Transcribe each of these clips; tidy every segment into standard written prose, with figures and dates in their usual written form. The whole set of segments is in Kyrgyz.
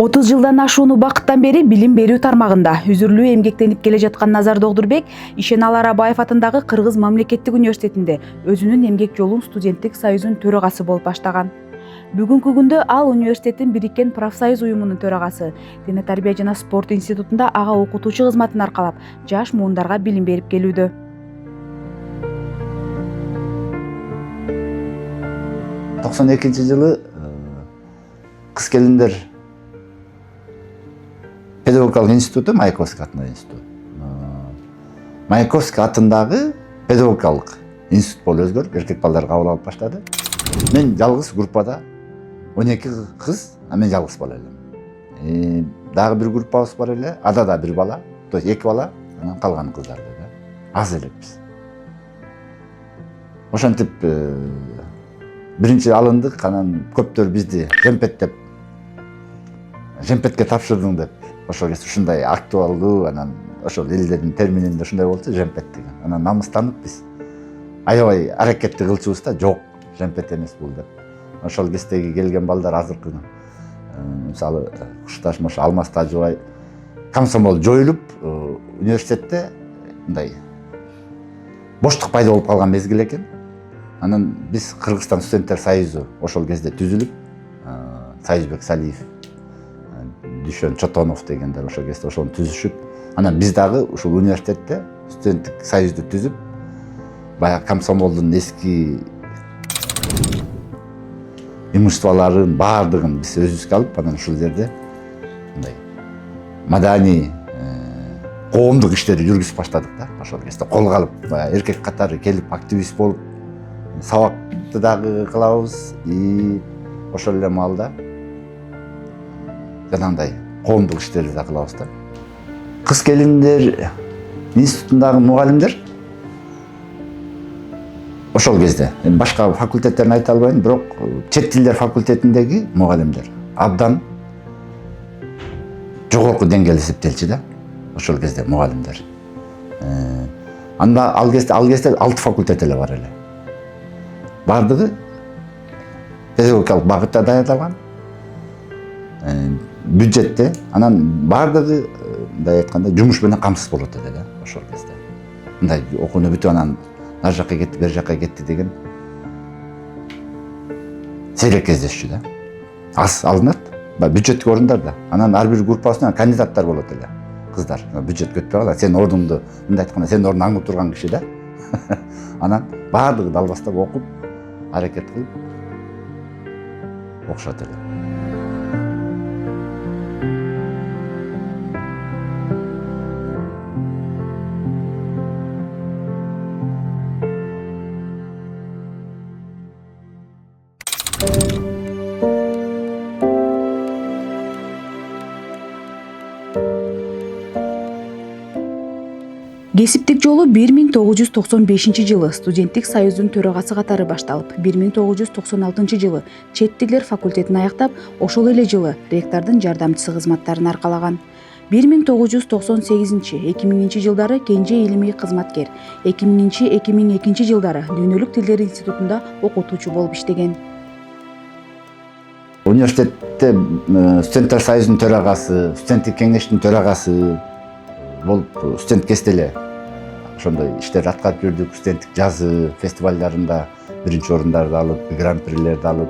30 жылдан ашуун убакыттан бери билим берүү тармагында үзүрлүү эмгектенип келе жаткан Назар Догдурбек Ишеналы Арабаев атындагы Кыргыз мамлекеттик университетинде өзүнүн эмгек жолун студенттик союздун төрагасы болуп баштаган. Бүгүнкү күндө ал университеттин бириккен профсоюз уюмунун төрагасы, дене тарбия жана спорт институтунда ага окутуучу кызматын аркалап, жаш муундарга билим берип келүүдө. 92 жылы кыз келиндер педагогикалык институту, Маяковский атындагы институт. Маяковский атындагы педагогикалык институт болуп өзгөрүп, эркек балдар кабыл алып баштады. Мен жалгыз группада 12 кыз, мен жалгыз бала элем. Дагы бир группабыз бар эле, ада да бир бала, то есть 2 бала, анан калган кыздар да. Аз элекпиз. Ошентип биринчи алындык, анан көптөр бизди жемпетке тапшырдың деп, ошол кезде ушундай актуалдуу, анан ошол элдердин термининде ушундай болчу, жемпет деген. Анан намыстанып биз аябай аракетти кылчубуз да, жок, жемпет эмес бул деп. Ошол кездеги келген балдар азыркы мисалы Кушташ, Алмаз Тажыбай, комсомол жоюлуп, университетте мындай боштук пайда болуп калган мезгил экен. Анан биз Кыргызстан студенттер союзу ошол кезде түзүлүп, Союзбек Салиев, Дүйшөн Чотонов дегендер ошол кезде ошону түзүшүп, анан биз дагы ушул университетте студенттик союзду түзүп, баягы комсомолдун эски имуществолорун баардыгын биз өзүбүзгө алып, анан ушул жерде мындай маданий, коомдук иштерди жүргүзүп баштадык да. Ошол кезде колго алып, эркек катары келип активист болуп, сабакты дагы кылабыз, ошол эле маалда жанагындай коомдук иштерди да кылабыз да. Кыз келиндер институтундагы мугалимдер ошол кезде, башка факультеттерин айта албайм, бирок чет тилдер факультетиндеги мугалимдер абдан жогорку деңгээл эсептелчү да. Ошол кезде мугалимдер. Анда ал кезде 6 факультет эле бар эле. Бардыгы педагогикалык багытта даярдалган, бюджетте, анан бардыгы мындай айтканда жумуш менен камсыз болот эле да ошол кезде. Мындай окууну бүтүп анан ар жакка кетти, бер жакка кетти деген сейрек кездешчү да. Аз алынат, бюджеттик орундарда. Анан ар бир группасынан кандидаттар болот эле, кыздар. Бюджет көтпөй калат, сен ордуңду, мындай айтканда, сен ордуңду аңгып турган киши да. Анан бардыгы далбастап окуп, аракет кылып окушат эле. Кесиптик жолу 1995 жылы студенттик союздун төрагасы катары башталып, 1996 жылы чет тилдер факультетин аяктап, ошол эле жылы ректордун жардамчысы кызматтарын аркалаган. 1998-2000 жылдары Кенже илимий кызматкер, 2000-2002 жылдары Дүйнөлүк тилдер институтунда окутуучу болуп иштеген. Университетте студенттер союзунун төрагасы, студенттик кеңештин төрагасы болуп, студент кезде эле ошондой иштерди аткарып жүрдүк. Студенттик жазы фестивалдарында биринчи орундарды алып, гран-прилерди алып,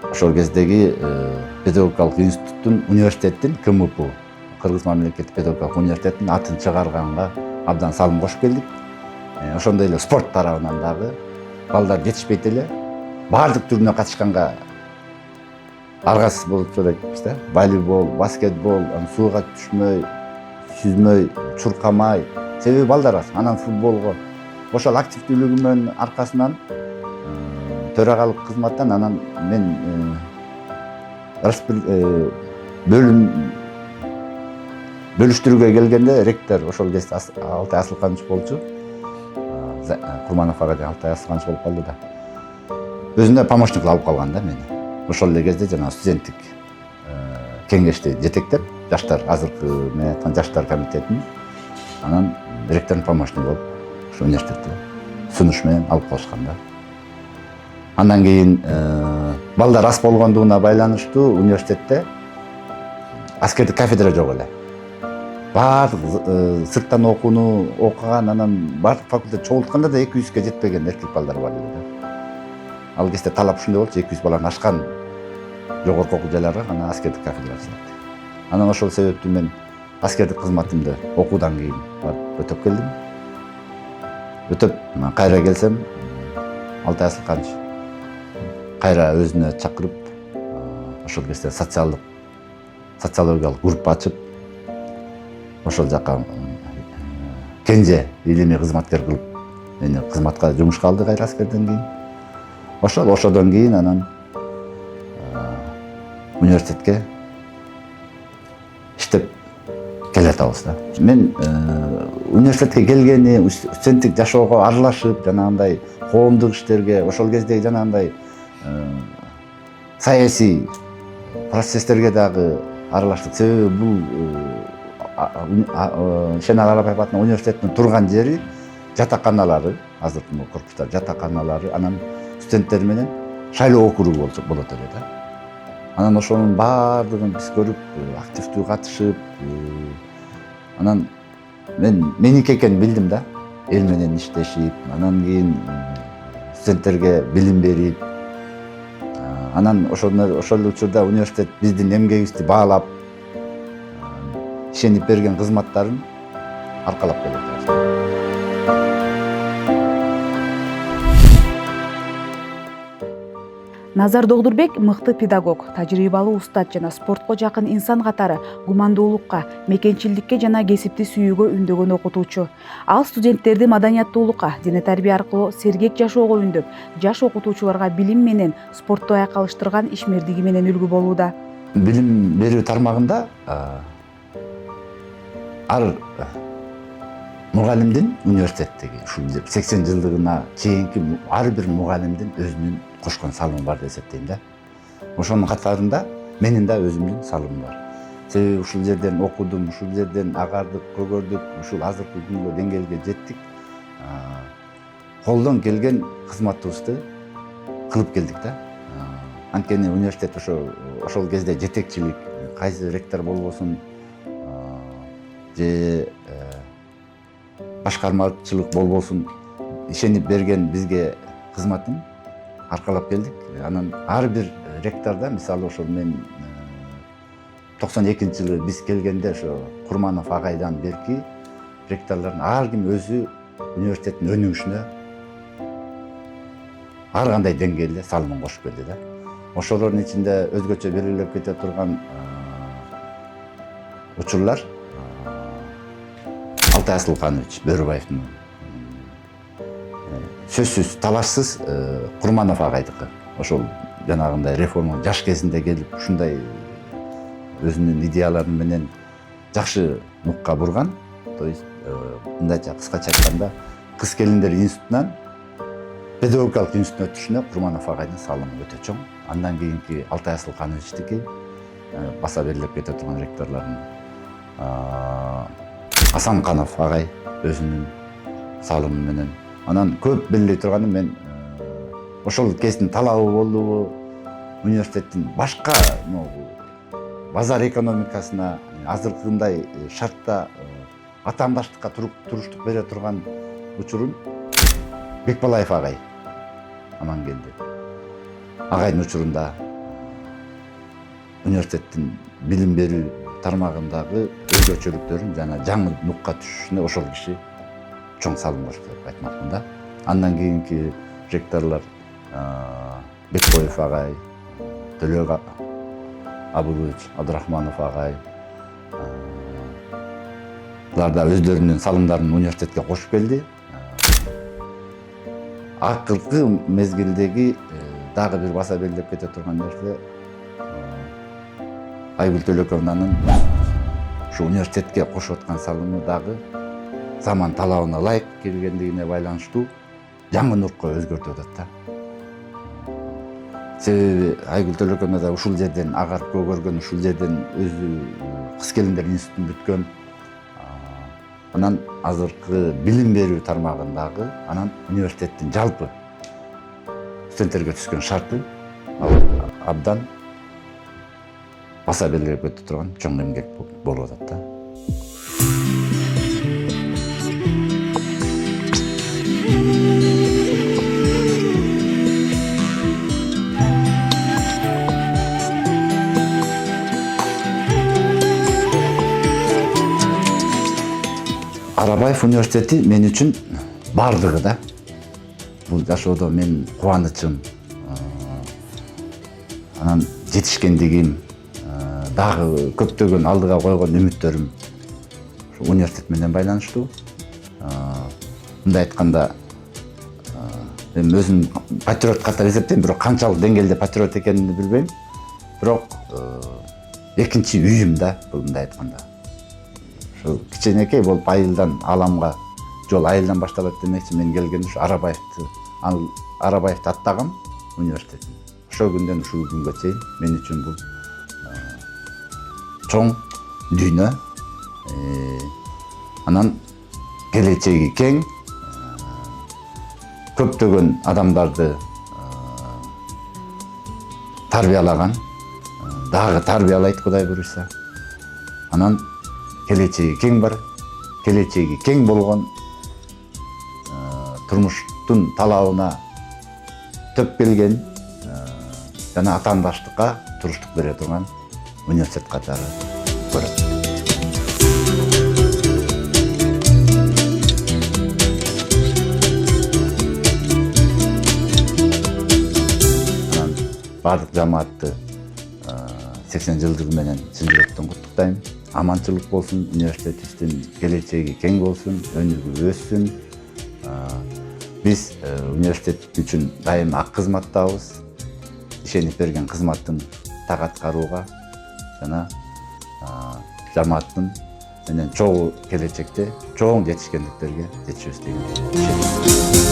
ошол кездеги педагогикалык институттун, университеттин КМПУ, Кыргыз мамлекеттик педагогикалык университетинин атын чыгарганга абдан салым кошуп келдик. Ошондой эле спорт тарабынан дагы балдар жетишпейт эле, баардык түрүнө катышканга аргасыз болуп жатабыз да. Волейбол, баскетбол, сууга түшмөй, сүзмөй, чуркамай, себеби балдар аз. Анан футболго ошол активдүүлүгүмдүн аркасынан төрагалык кызматтан анан мен бөлүштүрүүгө келгенде ректор ошол кезде Алтай Асылканович болчу. Курманов ага да Алтай Асылканович болуп калды да. Өзүнө помощник алып калган да мени. Ошол эле кезде жана студенттик кеңешти жетектеп, жаштар азыркы мен айткан жаштар комитетин, анан ректордун помощниги болуп, ошо университетте сунуш менен алып калышкан да. Андан кийин балдар аз болгондугуна байланыштуу университетте аскердик кафедра жок эле. Баардык сырттан окууну окуган, анан баардык факультет чогултканда да 200-ге жетпеген эркек балдар бар эле да. Ал кезде талап ушундай болчу, 200 баланы ашкан жогорку окуу жайларга гана аскердик кафедра ачылат. Анан ошол себептен мен аскердик кызматымды окуудан кийин барып өтөп келдим. Өтөп кайра келсем, Алтай Асылканович кайра өзүнө чакырып, ошол кезде социологиялык группа ачып, ошол жака кенже илимий кызматкер кылып, мени кызматка жумушка алды кайра аскерден кийин. Ошодон кийин анан университетке иштеп келатабыз да. Мен университетке келгени, студенттик жашоого аралашып, жанагындай коомдук иштерге, ошол кездеги жанагындай саясий процесстерге дагы аралаштык. Себеби бул Ишеналы Арапаев атындағы университеттин турган жери жатаканалары, азыркы корпустар жатаканалары, анан студенттер менен шайлоо округу болот эле да. Анан ошонун баардыгын биз көрүп, активдүү катышып, анан меники экенин билдим да. Эл менен иштешип, анан кийин студенттерге билим берип, анан ошол учурда университет биздин эмгегибизди баалап, ишенип берген кызматтарын аркалап келет. Назар Догдурбек мыкты педагог, тажрыйбалуу устат жана спортко жакын инсан катары гумандуулукка, мекенчилдикке жана кесипти сүйүүгө үндөгөн окутуучу. Ал студенттерди маданияттуулукка, дене тарбия аркылуу сергек жашоого үндөп, жаш окутуучуларга билим менен спортто айкалыштырган ишмердиги менен үлгү болууда. Билим берүү тармагында ар мугалимдин университеттеги ушул 80 жылдыгына чейинки ар бир мугалимдин өзүнүн кошкон салымы бар деп эсептейм да. Ошонун катарында менин да өзүмдүн салымым бар. Себеби ушул жерден окудум, ушул жерден агардык, көгөрдүк, ушул азыркы күнгө деңгээлге жеттик. Колдон келген кызматыбызды кылып келдик да. Анткени университет ошол кезде жетекчилик, кайсы ректор болбосун, же башкармачылык болбосун ишенип берген бизге кызматын аркалап келдик. Анан ар бир ректорда, мисалы ошол мен 92-жылы биз келгенде ошо Курманов агайдан берки ректорлордун ар ким өзү университеттин өнүгүшүнө ар кандай деңгээлде салымын кошуп келди да. Ошолордун ичинде өзгөчө белгилеп кете турган учурлар Алтай Асылканович Бөрүбаевдин сөзсүз талашсыз Курманов агайдыкы. Ошол жанагындай реформа жаш кезинде келип ушундай өзүнүн идеялары менен жакшы нукка бурган. То есть мындайча кыскача айтканда кыз келиндер институтунан педагогикалык институттун өтүшүнө Курманов агайдын салымы өтө чоң. Андан кийинки Алтай Асылкановичтики баса белгилеп кете турган ректорлордун Асанканов агай өзүнүн салымы менен. Анан көп билбей турганым мен ошол кездин талабы болдубу, университеттин башка базар экономикасына азыркындай шартта атаандаштыкка туруштук бере турган учурун Бекбалаев агай аман келди. Агайдын учурунда университеттин билим берүү тармагындагы өзгөчөлүктөрүн жана жаңы нукка түшүшүнө ошол киши чоң салым кошду деп айтмакмын да. Андан кийинки ректорлор Бекбоев агай, Төлөк Абылович Абдрахманов агай, булар да өздөрүнүн салымдарын университетке кошуп келди. Акыркы мезгилдеги дагы бир баса белгилеп кете турган нерсе Айгүл Төлөкованын ушу университетке кошуп аткан салымы дагы заман талабына ылайык келгендигине байланыштуу жаңы нуркка өзгөртүп атат да. Себеби Айгүл Төлөковна да ушул жерден агарып көгөргөн, ушул жерден өзү кыз келиндер институтун бүткөн. Анан азыркы билим берүү тармагындагы, анан университеттин жалпы студенттерге түскөн шарты абдан баса белгилеп өтө турган чоң эмгек болуп атат да. Арабаев университети мен үчүн бардыгы да. Бул жашоодо мен кубанычым, анан жетишкендигим, дагы көптөгөн алдыга койгон үмүттөрүм университет менен байланыштуу. Мындай айтканда, мен өзүм патриот катары эсептейм, бирок канчалык деңгээлде патриот экенимди билбейм. Бирок экинчи үйүм да, бул мындай айтканда. Ошо кичинекей болуп айылдан аламга жол айылдан башталат демекчи, мен келгенде ушу Арабаевди аттагам университеттин. Ошол күндөн ушул күнгө чейин мен үчүн бул чоң дүйнө, анан келечеги кең, көптөгөн адамдарды тарбиялаган, дагы тарбиялайт Кудай буюрса. Анан келечеги кең бар, келечеги кең болгон, турмуштун талабына төп келген жана атаандаштыкка туруштук бере турган университет катары көрөт. Анан бардык жамаатты 80 жылдыгы менен чын жүрөктөн куттуктайм. Аманчылык болсун, университетибиздин келечеги кең болсун, өнүгүп өссүн. Биз университет үчүн дайым ак кызматтабыз. Ишенип берген кызматтын так аткарууга жана жамааттын менен чогуу келечекте чоң жетишкендиктерге жетишебиз деген.